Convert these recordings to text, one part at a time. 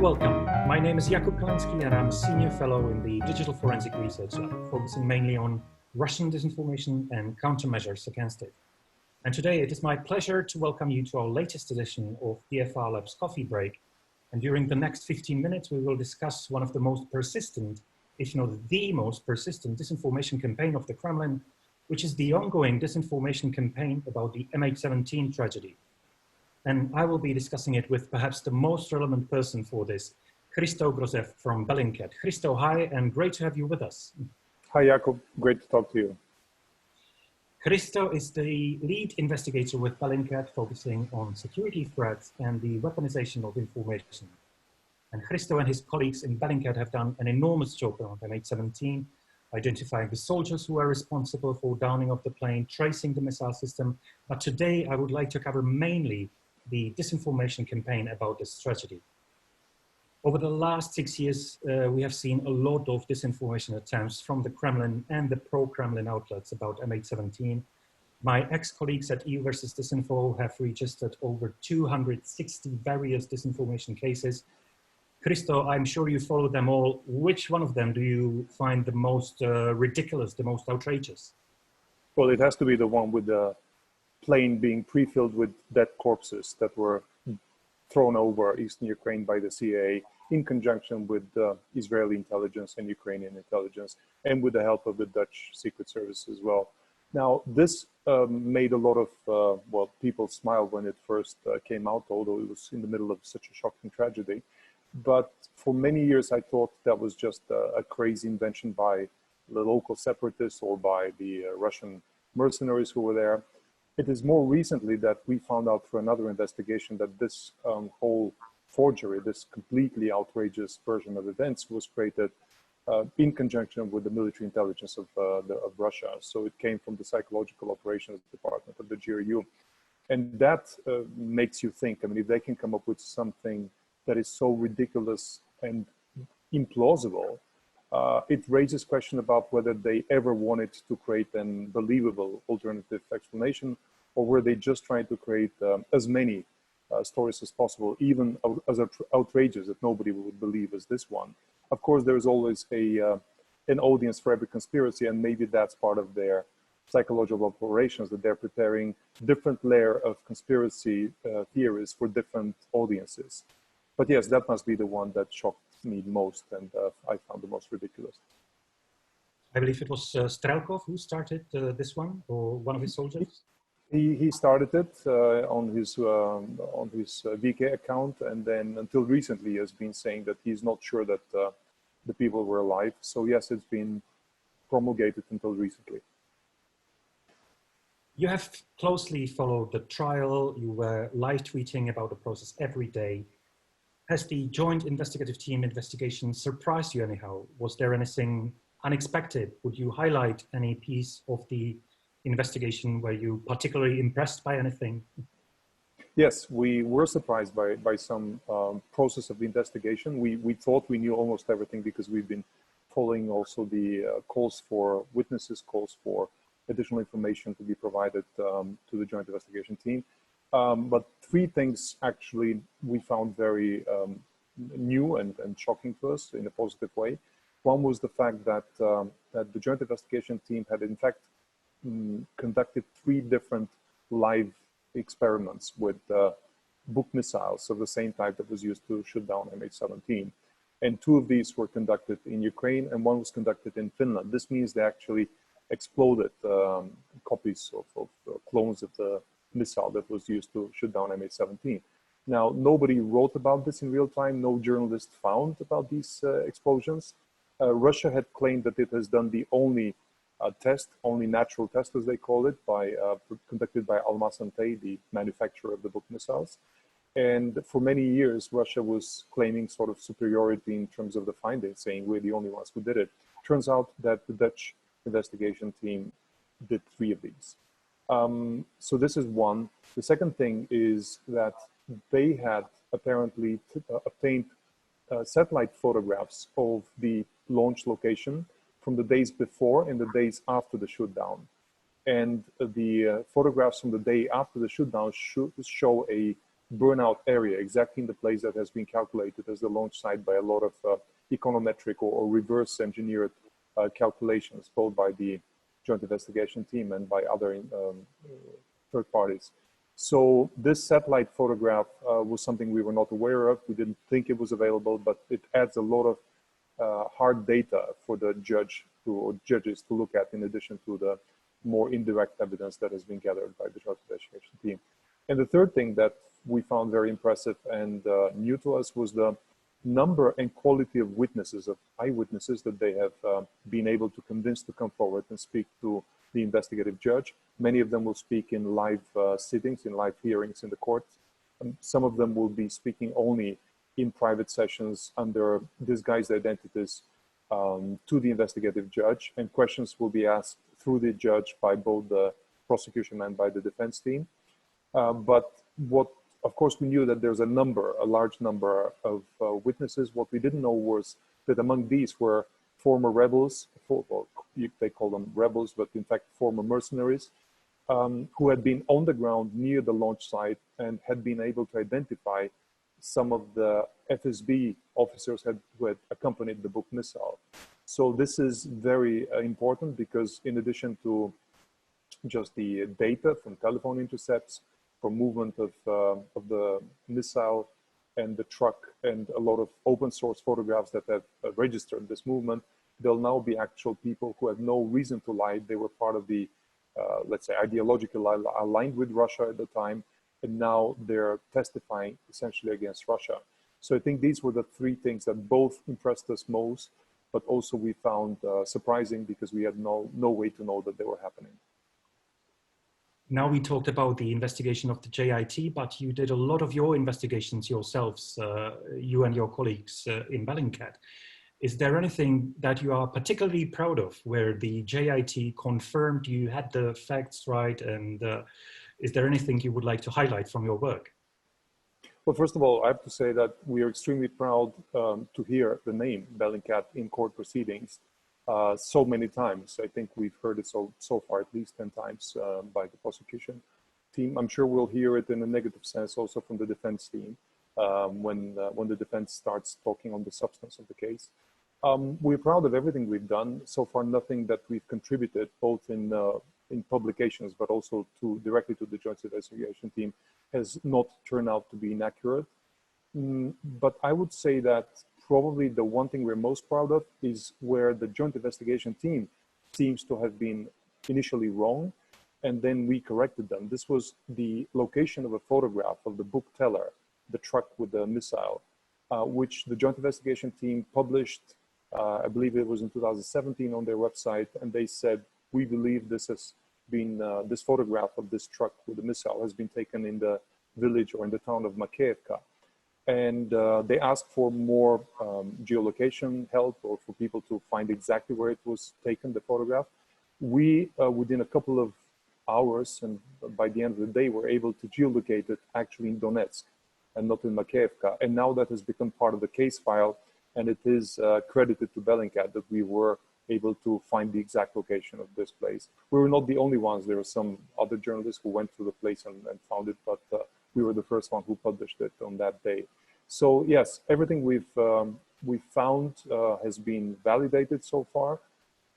welcome. My name is Jakub Kalenský and I'm a senior fellow in the Digital Forensic Research Lab, focusing mainly on Russian disinformation and countermeasures against it. And today it is my pleasure to welcome you to our latest edition of DFR Lab's Coffee Break. And during the next 15 minutes, we will discuss one of the most persistent, if not the most persistent disinformation campaign of the Kremlin, which is the ongoing disinformation campaign about the MH17 tragedy. And I will be discussing it with perhaps the most relevant person for this, Christo Grozev from Bellingcat. Christo, hi, and great to have you with us. Hi, Jakub. Great to talk to you. Christo is the lead investigator with Bellingcat, focusing on security threats and the weaponization of information. And Christo and his colleagues in Bellingcat have done an enormous job on MH17, identifying the soldiers who were responsible for downing of the plane, tracing the missile system. But today I would like to cover mainly the disinformation campaign about this tragedy. Over the last 6 years, we have seen a lot of disinformation attempts from the Kremlin and the pro-Kremlin outlets about MH17. My ex-colleagues at EU versus Disinfo have registered over 260 various disinformation cases. Christo, I'm sure you follow them all. Which one of them do you find the most ridiculous, the most outrageous? Well, it has to be the one with the plane being pre-filled with dead corpses that were thrown over eastern Ukraine by the CIA in conjunction with Israeli intelligence and Ukrainian intelligence, and with the help of the Dutch Secret Service as well. Now, this made a lot of well, people smile when it first came out, although it was in the middle of such a shocking tragedy. But for many years, I thought that was just a crazy invention by the local separatists or by the Russian mercenaries who were there. It is more recently that we found out through another investigation that this whole forgery, this completely outrageous version of events, was created in conjunction with the military intelligence of Russia. So it came from the Psychological Operations Department of the GRU. And that makes you think, I mean, if they can come up with something that is so ridiculous and implausible, it raises question about whether they ever wanted to create an believable alternative explanation, or were they just trying to create as many stories as possible, even as outrageous that nobody would believe as this one. Of course, there's always an audience for every conspiracy, and maybe that's part of their psychological operations, that they're preparing different layer of conspiracy theories for different audiences. But yes, that must be the one that shocked me most, and I found the most ridiculous. I believe it was Strelkov who started this one, or one of his soldiers. He started it on his VK account, and then until recently he has been saying that he's not sure that the people were alive. So yes, it's been promulgated until recently. You have closely followed the trial. You were live tweeting about the process every day. Has the joint investigative team investigation surprised you anyhow? Was there anything unexpected? Would you highlight any piece of the investigation where you particularly impressed by anything? Yes, we were surprised by some process of the investigation. We thought we knew almost everything because we've been following also the calls for witnesses, calls for additional information to be provided to the joint investigation team. But three things actually we found very new and shocking to us in a positive way. One was the fact that that the joint investigation team had in fact conducted 3 different live experiments with Buk missiles of the same type that was used to shoot down MH17. And 2 of these were conducted in Ukraine and 1 was conducted in Finland. This means they actually exploded copies of clones of the missile that was used to shoot down MH17. Now, nobody wrote about this in real time. No journalist found about these explosions. Russia had claimed that it has done the only only natural test, as they call it, conducted by Almaz-Antey, the manufacturer of the Buk missiles. And for many years, Russia was claiming sort of superiority in terms of the findings, saying we're the only ones who did it. Turns out that the Dutch investigation team did 3 of these. So this is one. The second thing is that they had apparently obtained satellite photographs of the launch location from the days before and the days after the shootdown. And the photographs from the day after the shootdown show a burnout area, exactly in the place that has been calculated as the launch site by a lot of econometric or reverse engineered calculations, both by the Joint Investigation Team and by other third parties. So this satellite photograph was something we were not aware of. We didn't think it was available, but it adds a lot of hard data for the judge or judges to look at, in addition to the more indirect evidence that has been gathered by the Joint Investigation Team. And the third thing that we found very impressive and new to us was the number and quality of witnesses, of eyewitnesses that they have been able to convince to come forward and speak to the investigative judge. Many of them will speak in live sittings, in live hearings in the court. Some of them will be speaking only in private sessions under disguised identities to the investigative judge, and questions will be asked through the judge by both the prosecution and by the defense team. But what, of course, we knew that there's a large number of witnesses. What we didn't know was that among these were former rebels, they call them rebels, but in fact former mercenaries, who had been on the ground near the launch site and had been able to identify some of the FSB officers who had accompanied the Buk missile. So this is very important, because in addition to just the data from telephone intercepts, from movement of the missile and the truck, and a lot of open source photographs that have registered this movement, there'll now be actual people who have no reason to lie. They were part of the, let's say, ideologically aligned with Russia at the time, and now they're testifying essentially against Russia. So I think these were the three things that both impressed us most, but also we found surprising, because we had no way to know that they were happening. Now we talked about the investigation of the JIT, but you did a lot of your investigations yourselves, you and your colleagues in Bellingcat. Is there anything that you are particularly proud of, where the JIT confirmed you had the facts right? And is there anything you would like to highlight from your work? Well, first of all, I have to say that we are extremely proud to hear the name Bellingcat in court proceedings so many times. I think we've heard it so far at least 10 times by the prosecution team. I'm sure we'll hear it in a negative sense also from the defense team when the defense starts talking on the substance of the case. We're proud of everything we've done. So far, nothing that we've contributed, both in publications, but also directly to the Joint Investigation Team, has not turned out to be inaccurate. But I would say that probably the one thing we're most proud of is where the Joint Investigation Team seems to have been initially wrong, and then we corrected them. This was the location of a photograph of the Buk teller, the truck with the missile, which the Joint Investigation Team published, I believe it was in 2017 on their website, and they said, we believe this has been, this photograph of this truck with the missile has been taken in the village or in the town of Makeyevka. And they asked for more geolocation help, or for people to find exactly where it was taken, the photograph. We, within a couple of hours, and by the end of the day, were able to geolocate it actually in Donetsk and not in Makeyevka. And now that has become part of the case file, and it is credited to Bellingcat that we were able to find the exact location of this place. We were not the only ones. There were some other journalists who went to the place and found it, but we were the first one who published it on that day. So yes, everything we've found has been validated so far.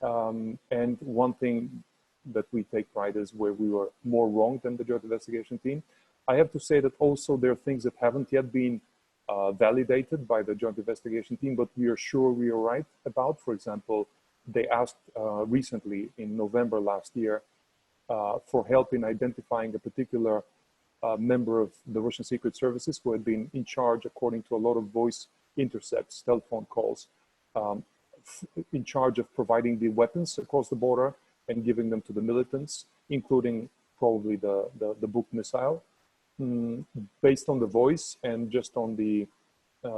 And one thing that we take pride is where we were more wrong than the Joint Investigation Team. I have to say that also there are things that haven't yet been validated by the Joint Investigation Team, but we are sure we are right about. For example, they asked recently in November last year for help in identifying a particular member of the Russian Secret Services who had been in charge, according to a lot of voice intercepts, telephone calls, in charge of providing the weapons across the border and giving them to the militants, including probably the Buk missile. Based on the voice and just on the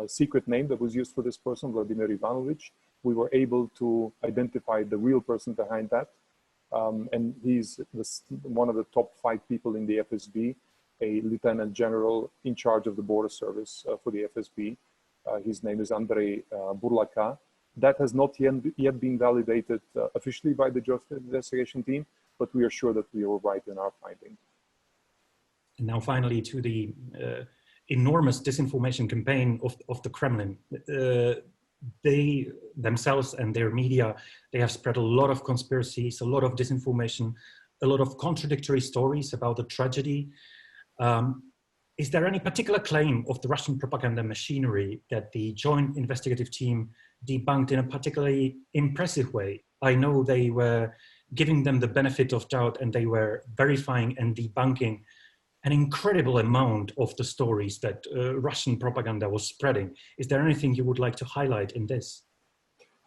secret name that was used for this person, Vladimir Ivanovich, we were able to identify the real person behind that. And he's one of the top 5 people in the FSB, a lieutenant general in charge of the border service for the FSB. His name is Andrei Burlaka. That has not yet been validated officially by the Joint Investigation Team, but we are sure that we were right in our finding. And now finally to the enormous disinformation campaign of the Kremlin. They themselves and their media, they have spread a lot of conspiracies, a lot of disinformation, a lot of contradictory stories about the tragedy. Is there any particular claim of the Russian propaganda machinery that the joint investigative team debunked in a particularly impressive way? I know they were giving them the benefit of doubt and they were verifying and debunking an incredible amount of the stories that Russian propaganda was spreading. Is there anything you would like to highlight in this?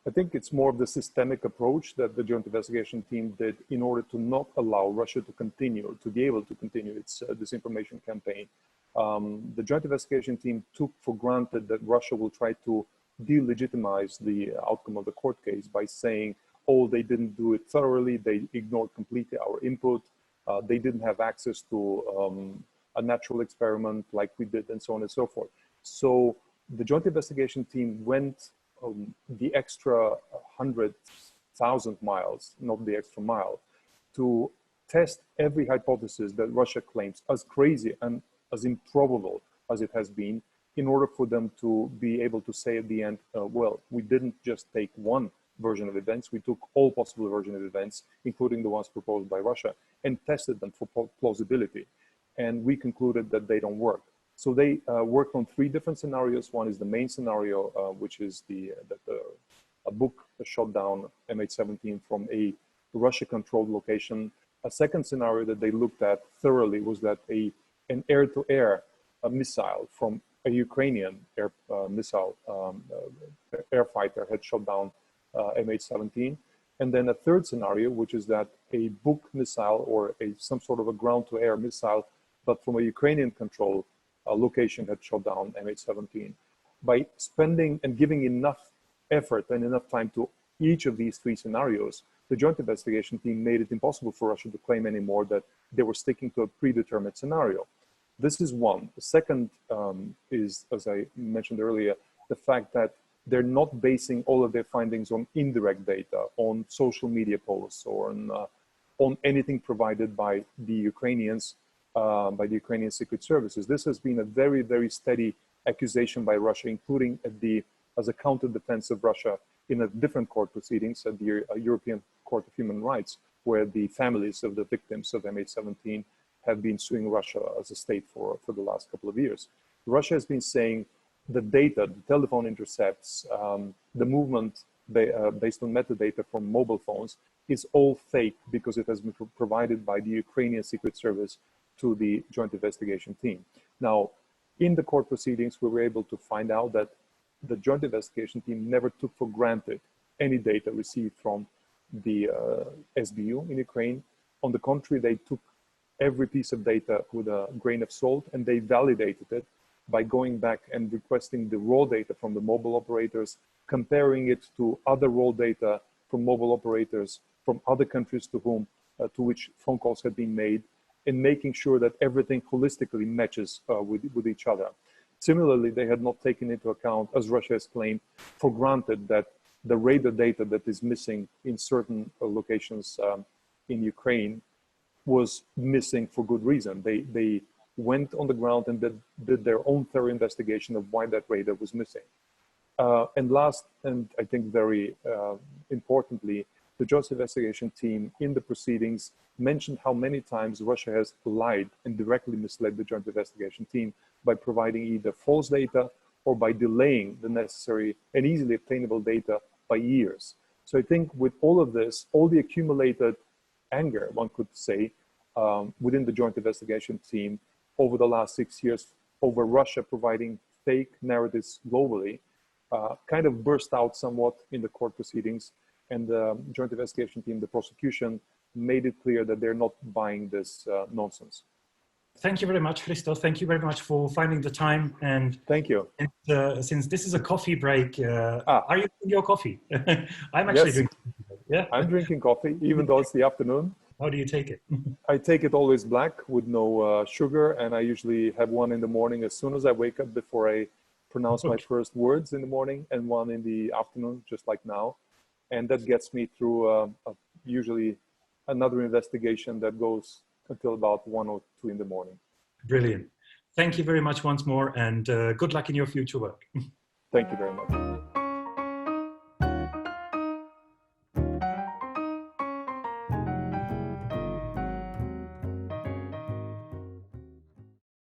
I think it's more of the systemic approach that the joint investigation team did in order to not allow Russia to continue, to be able to continue its disinformation campaign. The joint investigation team took for granted that Russia will try to delegitimize the outcome of the court case by saying, oh, they didn't do it thoroughly, they ignored completely our input, they didn't have access to a natural experiment like we did, and so on and so forth. So the joint investigation team went the extra 100,000 miles, not the extra mile, to test every hypothesis that Russia claims, as crazy and as improbable as it has been, in order for them to be able to say at the end, well, we didn't just take one version of events, we took all possible versions of events, including the ones proposed by Russia, and tested them for plausibility. And we concluded that they don't work. So they worked on 3 different scenarios. One is the main scenario, which is a book shot down MH17 from a Russia-controlled location. A second scenario that they looked at thoroughly was that an air-to-air missile from a Ukrainian missile air fighter had shot down MH17. And then a third scenario, which is that a Buk missile or some sort of a ground-to-air missile, but from a Ukrainian-controlled location had shot down MH17. By spending and giving enough effort and enough time to each of these 3 scenarios, the joint investigation team made it impossible for Russia to claim anymore that they were sticking to a predetermined scenario. This is one. The second is, as I mentioned earlier, the fact that they're not basing all of their findings on indirect data, on social media posts, or on anything provided by the Ukrainians, by the Ukrainian secret services. This has been a very, very steady accusation by Russia, including as a counter-defense of Russia in a different court proceedings at the European Court of Human Rights, where the families of the victims of MH17 have been suing Russia as a state for the last couple of years. Russia has been saying the data, the telephone intercepts, the movement based on metadata from mobile phones is all fake because it has been provided by the Ukrainian Secret Service to the joint investigation team. Now, in the court proceedings, we were able to find out that the joint investigation team never took for granted any data received from the SBU in Ukraine. On the contrary, they took every piece of data with a grain of salt, and they validated it by going back and requesting the raw data from the mobile operators, comparing it to other raw data from mobile operators from other countries to which phone calls had been made, and making sure that everything holistically matches with each other. Similarly, they had not taken into account, as Russia has claimed, for granted that the radar data that is missing in certain locations in Ukraine was missing for good reason. They went on the ground and did their own thorough investigation of why that radar was missing. And last, and I think very importantly, the joint investigation team in the proceedings mentioned how many times Russia has lied and directly misled the joint investigation team by providing either false data or by delaying the necessary and easily obtainable data by years. So I think with all of this, all the accumulated anger, one could say, within the joint investigation team over the last 6 years over Russia providing fake narratives globally, kind of burst out somewhat in the court proceedings, and the joint investigation team, the prosecution, made it clear that they're not buying this nonsense. Thank you very much, Christo. Thank you very much for finding the time. And thank you. And, since this is a coffee break, are you drinking your coffee? I'm actually drinking. Yeah, I'm drinking coffee, even though it's the afternoon. How do you take it? I take it always black with no sugar, and I usually have one in the morning as soon as I wake up before I pronounce my first words in the morning, and one in the afternoon, just like now. And that gets me through usually another investigation that goes until about 1 or 2 in the morning. Brilliant. Thank you very much once more, and good luck in your future work. Thank you very much.